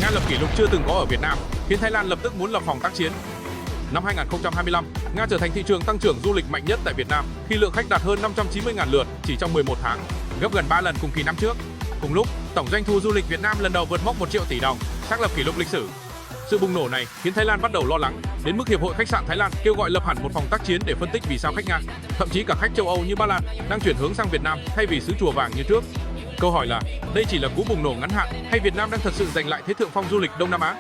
Nga lập kỷ lục chưa từng có ở Việt Nam, khiến Thái Lan lập tức muốn lập phòng tác chiến. Năm 2025, Nga trở thành thị trường tăng trưởng du lịch mạnh nhất tại Việt Nam khi lượng khách đạt hơn 590.000 lượt chỉ trong 11 tháng, gấp gần 3 lần cùng kỳ năm trước. Cùng lúc, tổng doanh thu du lịch Việt Nam lần đầu vượt mốc 1 triệu tỷ đồng, xác lập kỷ lục lịch sử. Sự bùng nổ này khiến Thái Lan bắt đầu lo lắng, đến mức Hiệp hội Khách sạn Thái Lan kêu gọi lập hẳn một phòng tác chiến để phân tích vì sao khách Nga, thậm chí cả khách châu Âu như Ba Lan, đang chuyển hướng sang Việt Nam thay vì xứ chùa vàng như trước. Câu hỏi là, đây chỉ là cú bùng nổ ngắn hạn hay Việt Nam đang thật sự giành lại thế thượng phong du lịch Đông Nam Á?